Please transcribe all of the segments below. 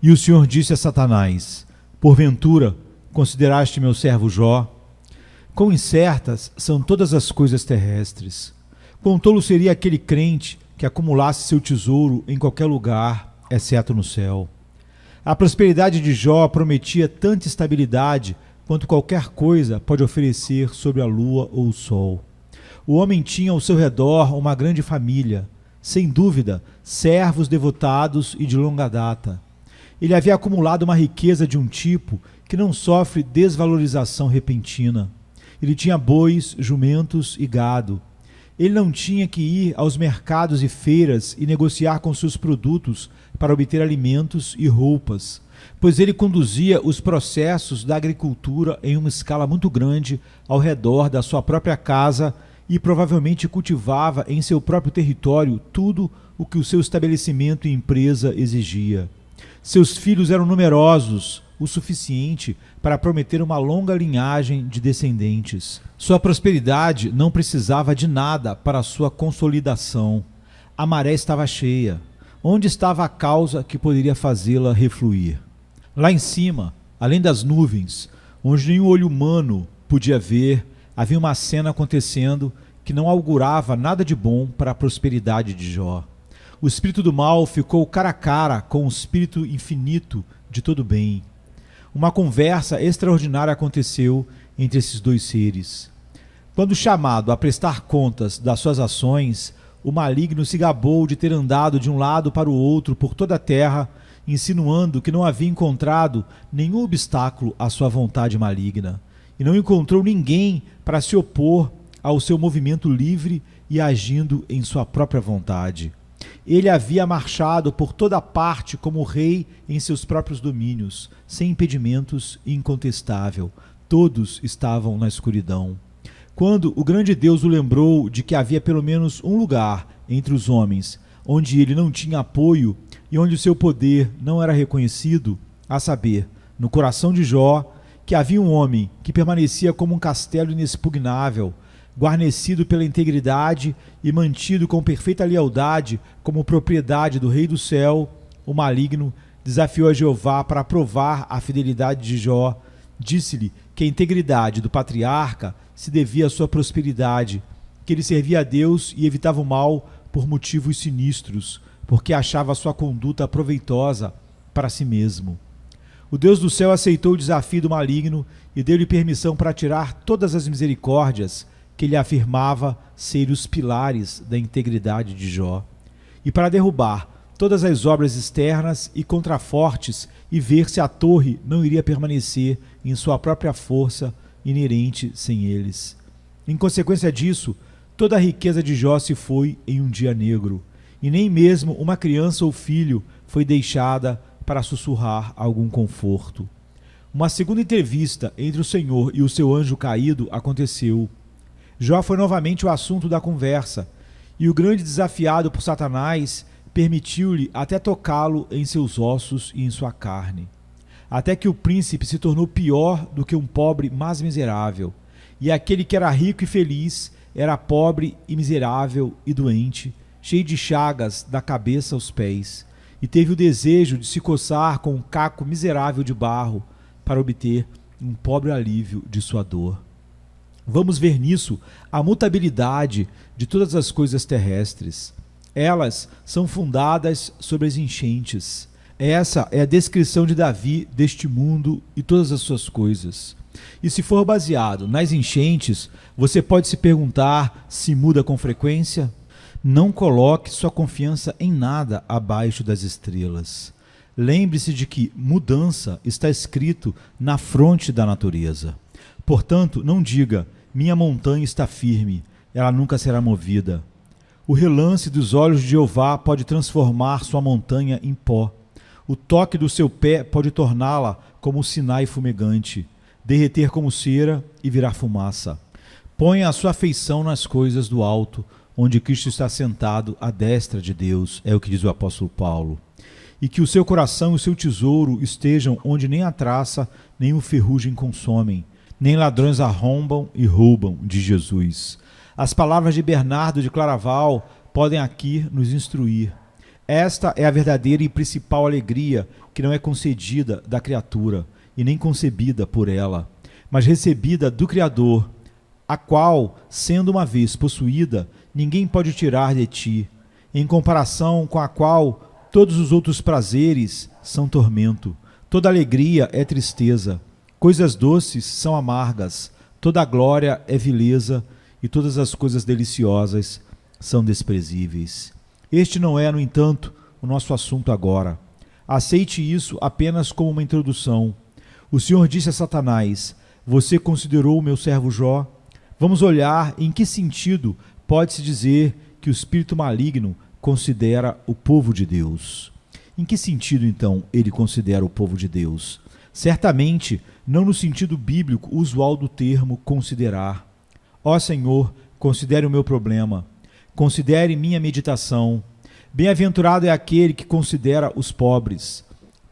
E o Senhor disse a Satanás: porventura, consideraste meu servo Jó? Quão incertas são todas as coisas terrestres. Quão tolo seria aquele crente que acumulasse seu tesouro em qualquer lugar, exceto no céu. A prosperidade de Jó prometia tanta estabilidade quanto qualquer coisa pode oferecer sobre a lua ou o sol. O homem tinha ao seu redor uma grande família, sem dúvida, servos devotados e de longa data. Ele havia acumulado uma riqueza de um tipo que não sofre desvalorização repentina. Ele tinha bois, jumentos e gado. Ele não tinha que ir aos mercados e feiras e negociar com seus produtos para obter alimentos e roupas, pois ele conduzia os processos da agricultura em uma escala muito grande ao redor da sua própria casa e provavelmente cultivava em seu próprio território tudo o que o seu estabelecimento e empresa exigia. Seus filhos eram numerosos, o suficiente para prometer uma longa linhagem de descendentes. Sua prosperidade não precisava de nada para sua consolidação. A maré estava cheia. Onde estava a causa que poderia fazê-la refluir? Lá em cima, além das nuvens, onde nenhum olho humano podia ver, havia uma cena acontecendo que não augurava nada de bom para a prosperidade de Jó. O espírito do mal ficou cara a cara com o espírito infinito de todo bem. Uma conversa extraordinária aconteceu entre esses dois seres. Quando chamado a prestar contas das suas ações, o maligno se gabou de ter andado de um lado para o outro por toda a terra, insinuando que não havia encontrado nenhum obstáculo à sua vontade maligna, e não encontrou ninguém para se opor ao seu movimento livre e agindo em sua própria vontade. Ele havia marchado por toda parte como rei em seus próprios domínios, sem impedimentos e incontestável. Todos estavam na escuridão. Quando o grande Deus o lembrou de que havia pelo menos um lugar entre os homens onde ele não tinha apoio e onde o seu poder não era reconhecido, a saber, no coração de Jó, que havia um homem que permanecia como um castelo inexpugnável, guarnecido pela integridade e mantido com perfeita lealdade como propriedade do Rei do Céu, o maligno desafiou a Jeová para provar a fidelidade de Jó. Disse-lhe que a integridade do patriarca se devia à sua prosperidade, que ele servia a Deus e evitava o mal por motivos sinistros, porque achava a sua conduta proveitosa para si mesmo. O Deus do céu aceitou o desafio do maligno e deu-lhe permissão para tirar todas as misericórdias que ele afirmava ser os pilares da integridade de Jó, e para derrubar todas as obras externas e contrafortes e ver se a torre não iria permanecer em sua própria força inerente sem eles. Em consequência disso, toda a riqueza de Jó se foi em um dia negro, e nem mesmo uma criança ou filho foi deixada para sussurrar algum conforto. Uma segunda entrevista entre o Senhor e o seu anjo caído aconteceu. Jó foi novamente o assunto da conversa, e o grande desafiado por Satanás permitiu-lhe até tocá-lo em seus ossos e em sua carne. Até que o príncipe se tornou pior do que um pobre mais miserável, e aquele que era rico e feliz era pobre e miserável e doente, cheio de chagas da cabeça aos pés, e teve o desejo de se coçar com um caco miserável de barro para obter um pobre alívio de sua dor. Vamos ver nisso a mutabilidade de todas as coisas terrestres. Elas são fundadas sobre as enchentes. Essa é a descrição de Davi deste mundo e todas as suas coisas. E se for baseado nas enchentes, você pode se perguntar se muda com frequência? Não coloque sua confiança em nada abaixo das estrelas. Lembre-se de que mudança está escrito na fronte da natureza. Portanto, não diga: minha montanha está firme, ela nunca será movida. O relance dos olhos de Jeová pode transformar sua montanha em pó. O toque do seu pé pode torná-la como um Sinai fumegante, derreter como cera e virar fumaça. Ponha a sua afeição nas coisas do alto, onde Cristo está sentado à destra de Deus, é o que diz o apóstolo Paulo. E que o seu coração e o seu tesouro estejam onde nem a traça nem o ferrugem consomem, nem ladrões arrombam e roubam, de Jesus. As palavras de Bernardo de Claraval podem aqui nos instruir. Esta é a verdadeira e principal alegria que não é concedida da criatura e nem concebida por ela, mas recebida do Criador, a qual, sendo uma vez possuída, ninguém pode tirar de ti, em comparação com a qual todos os outros prazeres são tormento, toda alegria é tristeza, coisas doces são amargas, toda glória é vileza e todas as coisas deliciosas são desprezíveis. Este não é, no entanto, o nosso assunto agora. Aceite isso apenas como uma introdução. O Senhor disse a Satanás: você considerou o meu servo Jó? Vamos olhar em que sentido pode-se dizer que o espírito maligno considera o povo de Deus. Em que sentido, então, ele considera o povo de Deus? Certamente, não no sentido bíblico usual do termo considerar. Ó Senhor, considere o meu problema. Considere minha meditação. Bem-aventurado é aquele que considera os pobres.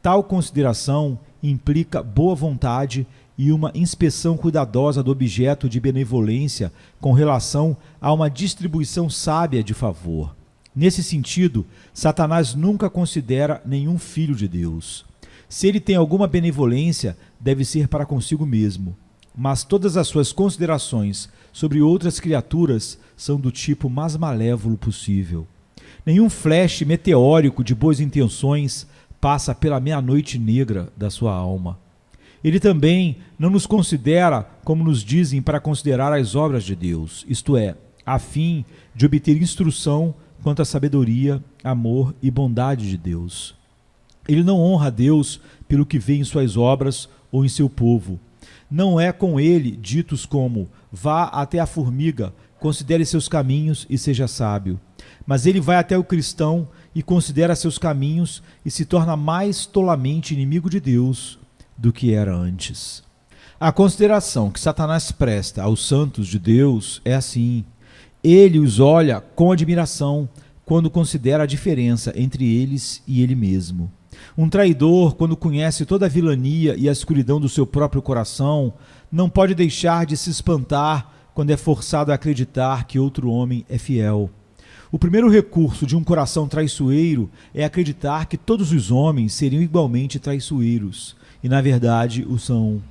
Tal consideração implica boa vontade e uma inspeção cuidadosa do objeto de benevolência com relação a uma distribuição sábia de favor. Nesse sentido, Satanás nunca considera nenhum filho de Deus. Se ele tem alguma benevolência, deve ser para consigo mesmo. Mas todas as suas considerações sobre outras criaturas são do tipo mais malévolo possível. Nenhum flash meteórico de boas intenções passa pela meia-noite negra da sua alma. Ele também não nos considera como nos dizem para considerar as obras de Deus, isto é, a fim de obter instrução quanto à sabedoria, amor e bondade de Deus. Ele não honra a Deus pelo que vê em suas obras ou em seu povo. Não é com ele ditos como: vá até a formiga, considere seus caminhos e seja sábio. Mas ele vai até o cristão e considera seus caminhos e se torna mais tolamente inimigo de Deus do que era antes. A consideração que Satanás presta aos santos de Deus é assim: ele os olha com admiração quando considera a diferença entre eles e ele mesmo. Um traidor, quando conhece toda a vilania e a escuridão do seu próprio coração, não pode deixar de se espantar quando é forçado a acreditar que outro homem é fiel. O primeiro recurso de um coração traiçoeiro é acreditar que todos os homens seriam igualmente traiçoeiros, e na verdade o são.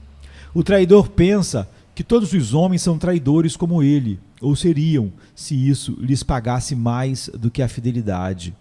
O traidor pensa que todos os homens são traidores como ele, ou seriam, se isso lhes pagasse mais do que a fidelidade.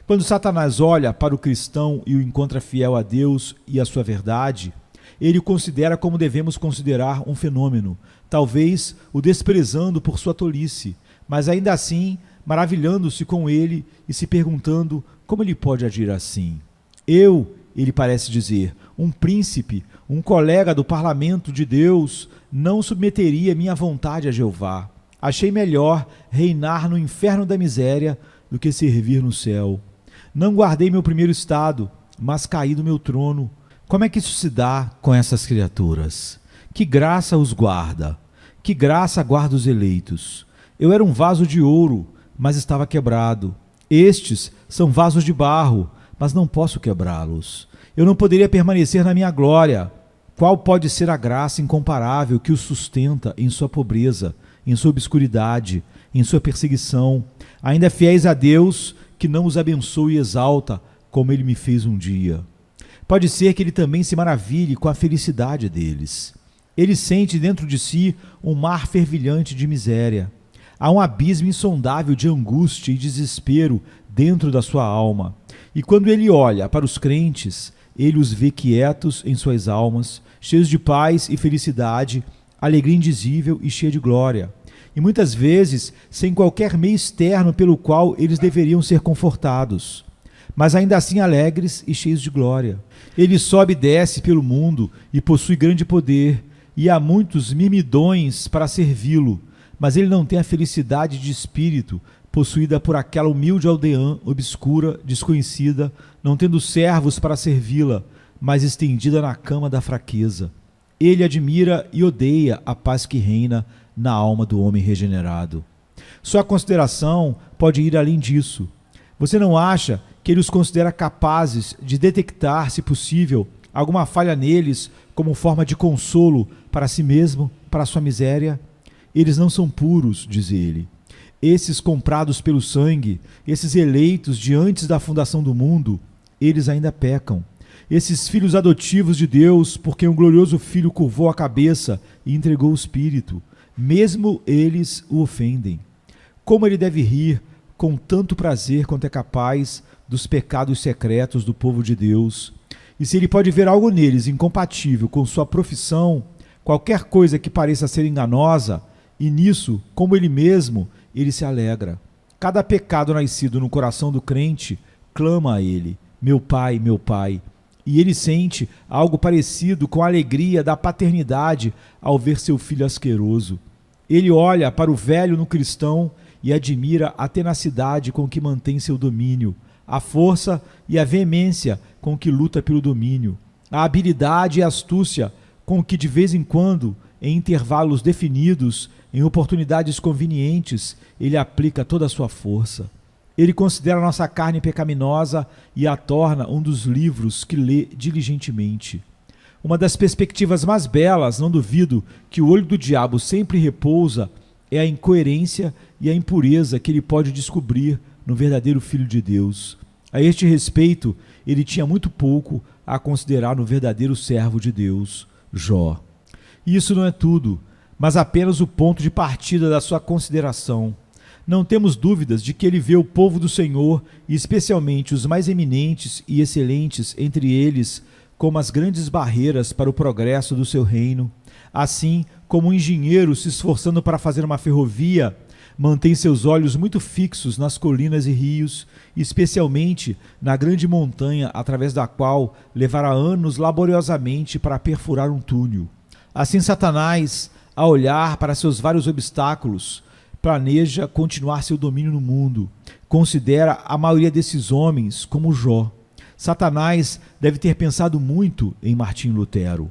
Quando Satanás olha para o cristão e o encontra fiel a Deus e à sua verdade, ele o considera como devemos considerar um fenômeno, talvez o desprezando por sua tolice, mas ainda assim maravilhando-se com ele e se perguntando como ele pode agir assim. Ele parece dizer, um príncipe, um colega do parlamento de Deus, não submeteria minha vontade a Jeová. Achei melhor reinar no inferno da miséria do que servir no céu. Não guardei meu primeiro estado, mas caí do meu trono. Como é que isso se dá com essas criaturas? Que graça os guarda? Que graça guarda os eleitos? Eu era um vaso de ouro, mas estava quebrado. Estes são vasos de barro, mas não posso quebrá-los. Eu não poderia permanecer na minha glória. Qual pode ser a graça incomparável que os sustenta em sua pobreza, em sua obscuridade, em sua perseguição, ainda fiéis a Deus, que não os abençoa e exalta, como ele me fez um dia? Pode ser que ele também se maravilhe com a felicidade deles. Ele sente dentro de si um mar fervilhante de miséria. Há um abismo insondável de angústia e desespero dentro da sua alma. E quando ele olha para os crentes, ele os vê quietos em suas almas, cheios de paz e felicidade, alegria indizível e cheia de glória. E muitas vezes sem qualquer meio externo pelo qual eles deveriam ser confortados, mas ainda assim alegres e cheios de glória. Ele sobe e desce pelo mundo e possui grande poder, e há muitos mirmidões para servi-lo, mas ele não tem a felicidade de espírito possuída por aquela humilde aldeã obscura, desconhecida, não tendo servos para servi-la, mas estendida na cama da fraqueza. Ele admira e odeia a paz que reina na alma do homem regenerado. Sua consideração pode ir além disso. Você não acha que ele os considera capazes de detectar, se possível, alguma falha neles como forma de consolo para si mesmo, para sua miséria? Eles não são puros, diz ele. esses comprados pelo sangue, esses eleitos de antes da fundação do mundo, eles ainda pecam. Esses filhos adotivos de Deus, por quem o glorioso Filho curvou a cabeça e entregou o Espírito, mesmo eles o ofendem. Como ele deve rir com tanto prazer quanto é capaz dos pecados secretos do povo de Deus. E se ele pode ver algo neles incompatível com sua profissão, qualquer coisa que pareça ser enganosa, e nisso, como ele mesmo, ele se alegra. Cada pecado nascido no coração do crente clama a ele, meu Pai, e ele sente algo parecido com a alegria da paternidade ao ver seu filho asqueroso. Ele olha para o velho no cristão e admira a tenacidade com que mantém seu domínio, a força e a veemência com que luta pelo domínio, a habilidade e a astúcia com que de vez em quando, em intervalos definidos, em oportunidades convenientes, ele aplica toda a sua força. Ele considera nossa carne pecaminosa e a torna um dos livros que lê diligentemente. Uma das perspectivas mais belas, não duvido, que o olho do diabo sempre repousa é a incoerência e a impureza que ele pode descobrir no verdadeiro Filho de Deus. A este respeito, ele tinha muito pouco a considerar no verdadeiro servo de Deus, Jó. E isso não é tudo, mas apenas o ponto de partida da sua consideração. Não temos dúvidas de que ele vê o povo do Senhor, e especialmente os mais eminentes e excelentes entre eles, como as grandes barreiras para o progresso do seu reino. Assim como um engenheiro se esforçando para fazer uma ferrovia, mantém seus olhos muito fixos nas colinas e rios, especialmente na grande montanha através da qual levará anos laboriosamente para perfurar um túnel. Assim Satanás, a olhar para seus vários obstáculos, planeja continuar seu domínio no mundo. Considera a maioria desses homens como Jó. Satanás deve ter pensado muito em Martinho Lutero.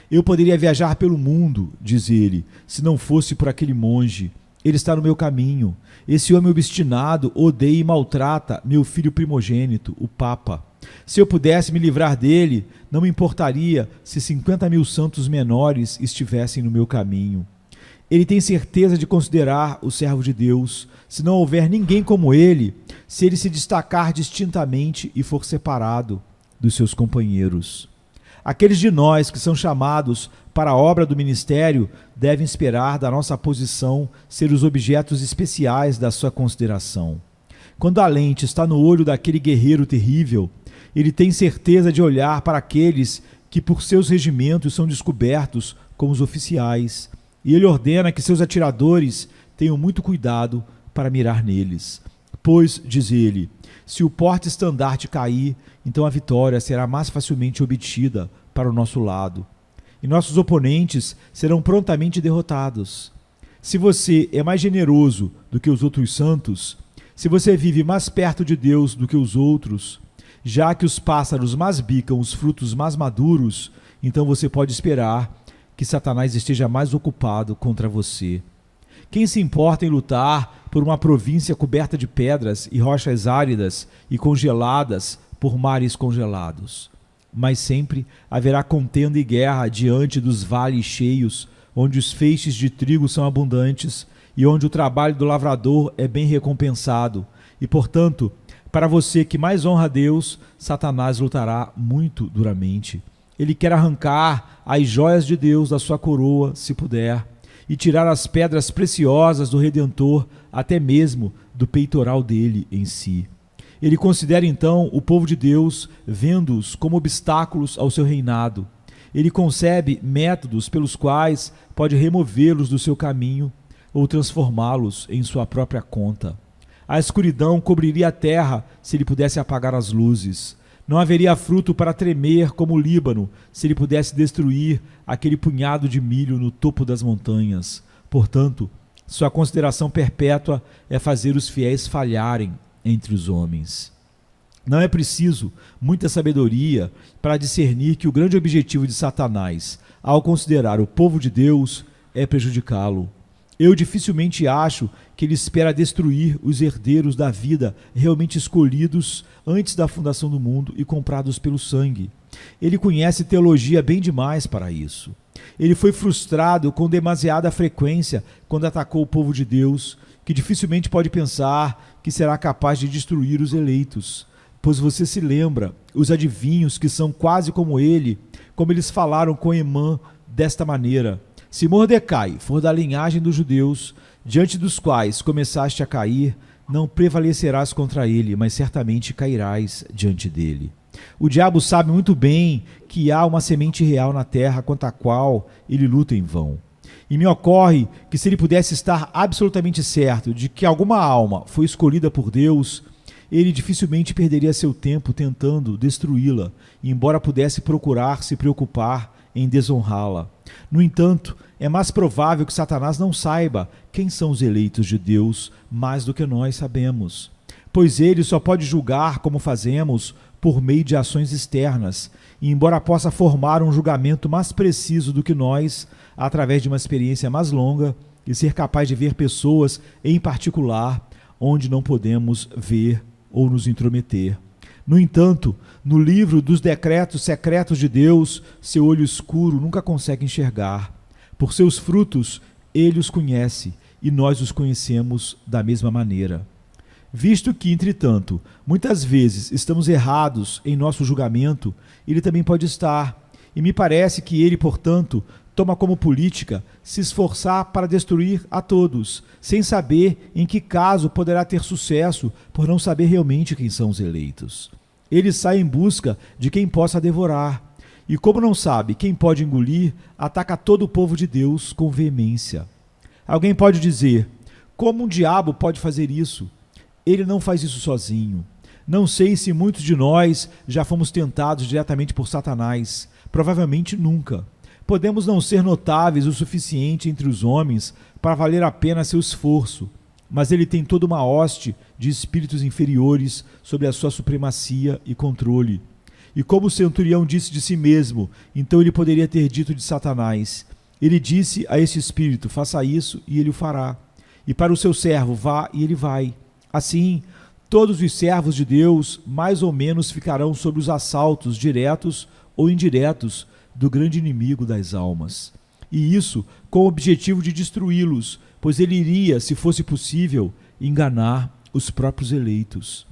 Eu poderia viajar pelo mundo, diz ele, se não fosse por aquele monge. Ele está no meu caminho. Esse homem obstinado odeia e maltrata meu filho primogênito, o Papa. Se eu pudesse me livrar dele, não me importaria se 50.000 santos menores estivessem no meu caminho. Ele tem certeza de considerar o servo de Deus, se não houver ninguém como ele, se ele se destacar distintamente e for separado dos seus companheiros. Aqueles de nós que são chamados para a obra do ministério devem esperar da nossa posição ser os objetos especiais da sua consideração. Quando a lente está no olho daquele guerreiro terrível, ele tem certeza de olhar para aqueles que por seus regimentos são descobertos como os oficiais, e ele ordena que seus atiradores tenham muito cuidado para mirar neles. Pois, diz ele, se o porta-estandarte cair, então a vitória será mais facilmente obtida para o nosso lado, e nossos oponentes serão prontamente derrotados. Se você é mais generoso do que os outros santos, se você vive mais perto de Deus do que os outros, já que os pássaros mais bicam os frutos mais maduros, então você pode esperar que Satanás esteja mais ocupado contra você. Quem se importa em lutar por uma província coberta de pedras e rochas áridas e congeladas por mares congelados? Mas sempre haverá contenda e guerra diante dos vales cheios, onde os feixes de trigo são abundantes e onde o trabalho do lavrador é bem recompensado. E, portanto, para você que mais honra a Deus, Satanás lutará muito duramente. Ele quer arrancar as joias de Deus da sua coroa, se puder, e tirar as pedras preciosas do Redentor, até mesmo do peitoral dele em si. Ele considera então o povo de Deus, vendo-os como obstáculos ao seu reinado. Ele concebe métodos pelos quais pode removê-los do seu caminho ou transformá-los em sua própria conta. A escuridão cobriria a terra se ele pudesse apagar as luzes. Não haveria fruto para tremer como o Líbano, se ele pudesse destruir aquele punhado de milho no topo das montanhas. Portanto, sua consideração perpétua é fazer os fiéis falharem entre os homens. Não é preciso muita sabedoria para discernir que o grande objetivo de Satanás, ao considerar o povo de Deus, é prejudicá-lo. Eu dificilmente acho que ele espera destruir os herdeiros da vida realmente escolhidos antes da fundação do mundo e comprados pelo sangue. Ele conhece teologia bem demais para isso. Ele foi frustrado com demasiada frequência quando atacou o povo de Deus que dificilmente pode pensar que será capaz de destruir os eleitos, pois você se lembra, os adivinhos que são quase como ele, como eles falaram com Emã desta maneira: se Mordecai for da linhagem dos judeus, diante dos quais começaste a cair, não prevalecerás contra ele, mas certamente cairás diante dele. O diabo sabe muito bem que há uma semente real na terra contra a qual ele luta em vão. E me ocorre que, se ele pudesse estar absolutamente certo de que alguma alma foi escolhida por Deus, ele dificilmente perderia seu tempo tentando destruí-la, embora pudesse procurar se preocupar em desonrá-la. No entanto, é mais provável que Satanás não saiba quem são os eleitos de Deus mais do que nós sabemos, pois ele só pode julgar como fazemos por meio de ações externas, e embora possa formar um julgamento mais preciso do que nós, através de uma experiência mais longa, e ser capaz de ver pessoas em particular onde não podemos ver ou nos intrometer. No entanto, no livro dos decretos secretos de Deus, seu olho escuro nunca consegue enxergar. Por seus frutos, ele os conhece, e nós os conhecemos da mesma maneira. Visto que, entretanto, muitas vezes estamos errados em nosso julgamento, ele também pode estar, e me parece que ele, portanto, toma como política se esforçar para destruir a todos, sem saber em que caso poderá ter sucesso por não saber realmente quem são os eleitos. Ele sai em busca de quem possa devorar, e como não sabe quem pode engolir, ataca todo o povo de Deus com veemência. Alguém pode dizer: como um diabo pode fazer isso? Ele não faz isso sozinho. Não sei se muitos de nós já fomos tentados diretamente por Satanás. Provavelmente nunca. Podemos não ser notáveis o suficiente entre os homens para valer a pena seu esforço, mas ele tem toda uma hoste de espíritos inferiores sobre a sua supremacia e controle. E como o centurião disse de si mesmo, então ele poderia ter dito de Satanás: ele disse a esse espírito, faça isso, e ele o fará. E para o seu servo, vá, e ele vai. Assim, todos os servos de Deus mais ou menos ficarão sob os assaltos diretos ou indiretos do grande inimigo das almas. E isso com o objetivo de destruí-los, pois ele iria, se fosse possível, enganar os próprios eleitos.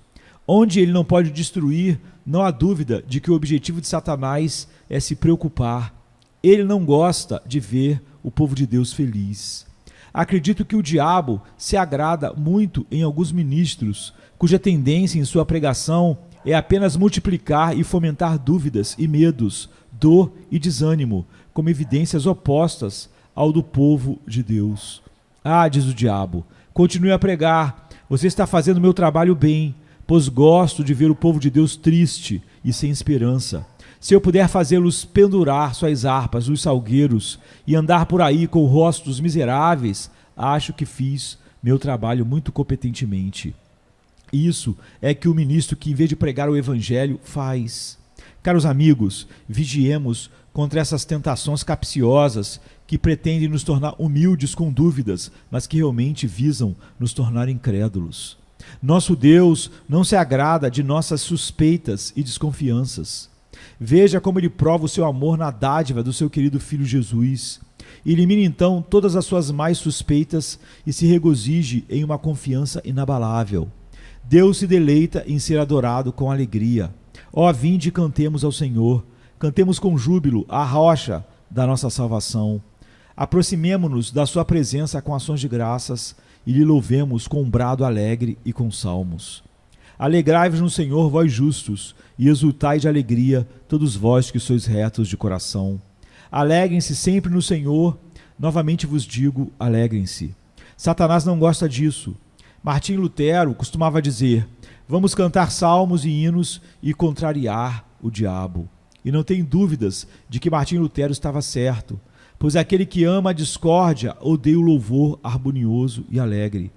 Onde ele não pode destruir, não há dúvida de que o objetivo de Satanás é se preocupar. Ele não gosta de ver o povo de Deus feliz. Acredito que o diabo se agrada muito em alguns ministros, cuja tendência em sua pregação é apenas multiplicar e fomentar dúvidas e medos, dor e desânimo, como evidências opostas ao do povo de Deus. Ah, diz o diabo, continue a pregar, você está fazendo meu trabalho bem, pois gosto de ver o povo de Deus triste e sem esperança. Se eu puder fazê-los pendurar suas harpas nos salgueiros e andar por aí com rostos miseráveis, acho que fiz meu trabalho muito competentemente. Isso é que o ministro que, em vez de pregar o evangelho, faz. Caros amigos, vigiemos contra essas tentações capciosas que pretendem nos tornar humildes com dúvidas, mas que realmente visam nos tornar incrédulos. Nosso Deus não se agrada de nossas suspeitas e desconfianças. Veja como ele prova o seu amor na dádiva do seu querido Filho Jesus. Elimine então todas as suas mais suspeitas e se regozije em uma confiança inabalável. Deus se deleita em ser adorado com alegria. Ó, vinde e cantemos ao Senhor, cantemos com júbilo a rocha da nossa salvação. Aproximemo-nos da sua presença com ações de graças e lhe louvemos com um brado alegre e com salmos. Alegrai-vos no Senhor, vós justos, e exultai de alegria, todos vós que sois retos de coração. Alegrem-se sempre no Senhor, novamente vos digo, alegrem-se. Satanás não gosta disso. Martim Lutero costumava dizer: vamos cantar salmos e hinos e contrariar o diabo. E não tem dúvidas de que Martim Lutero estava certo, pois aquele que ama a discórdia odeia o louvor harmonioso e alegre.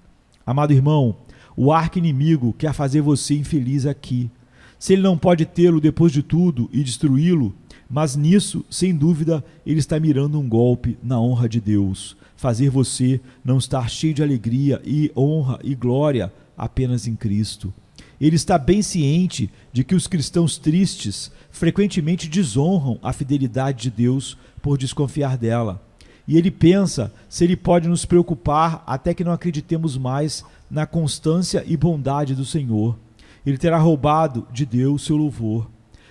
Amado irmão, o arqui-inimigo quer fazer você infeliz aqui. Se ele não pode tê-lo depois de tudo e destruí-lo, mas nisso, sem dúvida, ele está mirando um golpe na honra de Deus, fazer você não estar cheio de alegria e honra e glória apenas em Cristo. Ele está bem ciente de que os cristãos tristes frequentemente desonram a fidelidade de Deus por desconfiar dela. E ele pensa se ele pode nos preocupar até que não acreditemos mais na constância e bondade do Senhor. Ele terá roubado de Deus seu louvor.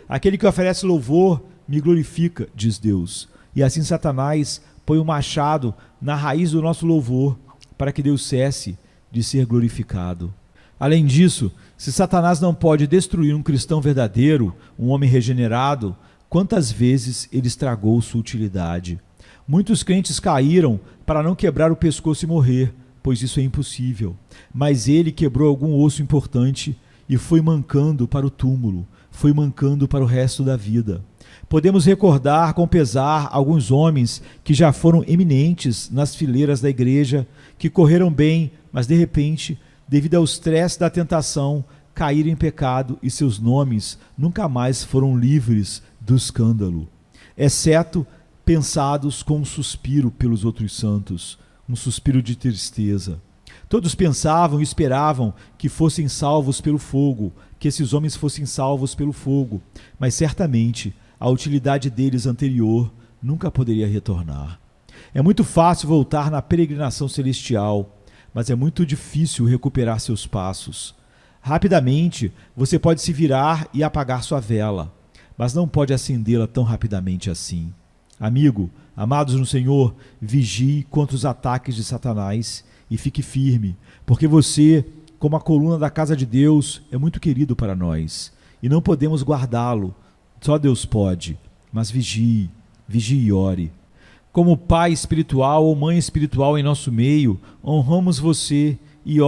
Aquele que oferece louvor me glorifica, diz Deus. E assim Satanás põe o machado na raiz do nosso louvor para que Deus cesse de ser glorificado. Além disso, se Satanás não pode destruir um cristão verdadeiro, um homem regenerado, quantas vezes ele estragou sua utilidade? Muitos crentes caíram para não quebrar o pescoço e morrer, pois isso é impossível. Mas ele quebrou algum osso importante e foi mancando para o túmulo, foi mancando para o resto da vida. Podemos recordar com pesar alguns homens que já foram eminentes nas fileiras da igreja, que correram bem, mas de repente, devido ao estresse da tentação, caíram em pecado e seus nomes nunca mais foram livres do escândalo, exceto pensados com um suspiro pelos outros santos, um suspiro de tristeza. Todos pensavam e esperavam que fossem salvos pelo fogo, que esses homens fossem salvos pelo fogo, mas certamente a utilidade deles anterior nunca poderia retornar. É muito fácil voltar na peregrinação celestial, mas é muito difícil recuperar seus passos. Rapidamente você pode se virar e apagar sua vela, mas não pode acendê-la tão rapidamente assim. Amigo, amados no Senhor, vigie contra os ataques de Satanás e fique firme, porque você, como a coluna da casa de Deus, é muito querido para nós e não podemos guardá-lo, só Deus pode, mas vigie e ore. Como pai espiritual ou mãe espiritual em nosso meio, honramos você e,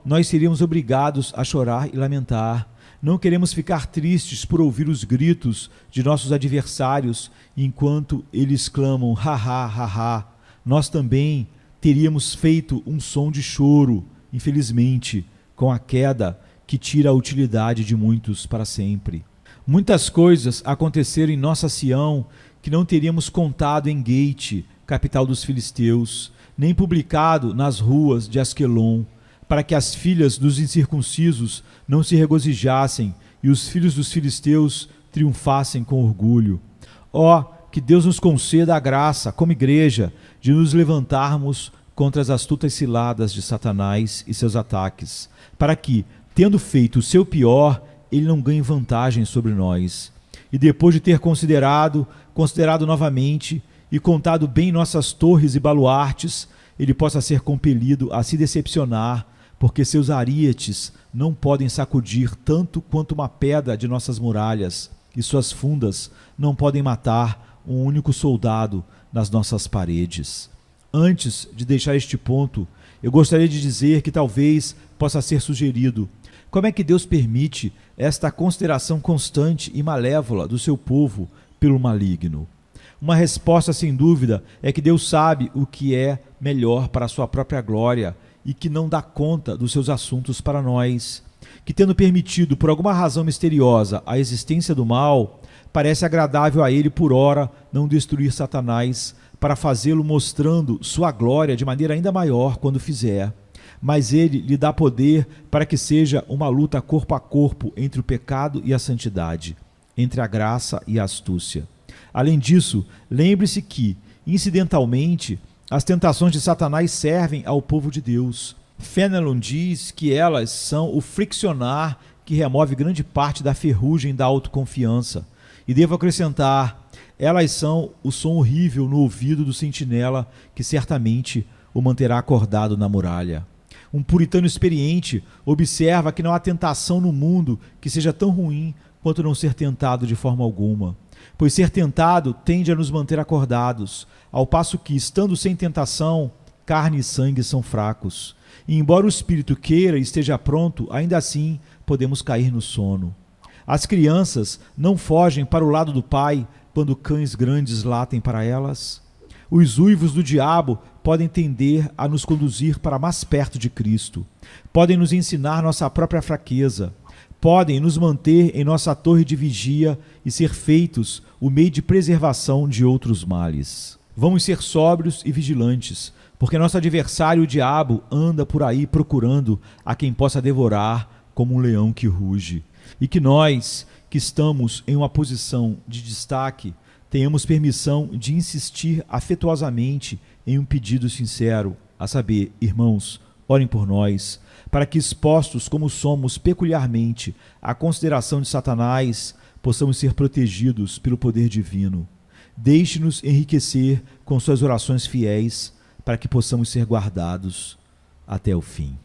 nós seríamos obrigados a chorar e lamentar. Não queremos ficar tristes por ouvir os gritos de nossos adversários enquanto eles clamam ha ha ha ha. Nós também teríamos feito um som de choro, infelizmente, com a queda que tira a utilidade de muitos para sempre. Muitas coisas aconteceram em nossa Sião que não teríamos contado em Gate, capital dos filisteus, nem publicado nas ruas de Asquelon, para que as filhas dos incircuncisos não se regozijassem e os filhos dos filisteus triunfassem com orgulho. Que Deus nos conceda a graça, como igreja, de nos levantarmos contra as astutas ciladas de Satanás e seus ataques, para que, tendo feito o seu pior, ele não ganhe vantagem sobre nós. E depois de ter considerado novamente e contado bem nossas torres e baluartes, ele possa ser compelido a se decepcionar, porque seus arietes não podem sacudir tanto quanto uma pedra de nossas muralhas, e suas fundas não podem matar um único soldado nas nossas paredes. Antes de deixar este ponto, eu gostaria de dizer que talvez possa ser sugerido: como é que Deus permite esta consideração constante e malévola do seu povo pelo maligno? Uma resposta sem dúvida é que Deus sabe o que é melhor para a sua própria glória e que não dá conta dos seus assuntos para nós, que tendo permitido por alguma razão misteriosa a existência do mal, parece agradável a ele por ora não destruir Satanás, para fazê-lo mostrando sua glória de maneira ainda maior quando fizer. Mas ele lhe dá poder para que seja uma luta corpo a corpo entre o pecado e a santidade, entre a graça e a astúcia. Além disso, lembre-se que, incidentalmente, as tentações de Satanás servem ao povo de Deus. Fenelon diz que elas são o friccionar que remove grande parte da ferrugem da autoconfiança. E devo acrescentar, elas são o som horrível no ouvido do sentinela que certamente o manterá acordado na muralha. Um puritano experiente observa que não há tentação no mundo que seja tão ruim quanto não ser tentado de forma alguma, pois ser tentado tende a nos manter acordados, ao passo que, estando sem tentação, carne e sangue são fracos. E embora o espírito queira e esteja pronto, ainda assim podemos cair no sono. As crianças não fogem para o lado do pai quando cães grandes latem para elas. Os uivos do diabo podem tender a nos conduzir para mais perto de Cristo. Podem nos ensinar nossa própria fraqueza. Podem nos manter em nossa torre de vigia e ser feitos o meio de preservação de outros males. Vamos ser sóbrios e vigilantes, porque nosso adversário, o diabo, anda por aí procurando a quem possa devorar como um leão que ruge. E que nós, que estamos em uma posição de destaque, tenhamos permissão de insistir afetuosamente em um pedido sincero, a saber, irmãos, orem por nós, para que, expostos como somos peculiarmente à consideração de Satanás, possamos ser protegidos pelo poder divino. Deixe-nos enriquecer com suas orações fiéis, para que possamos ser guardados até o fim.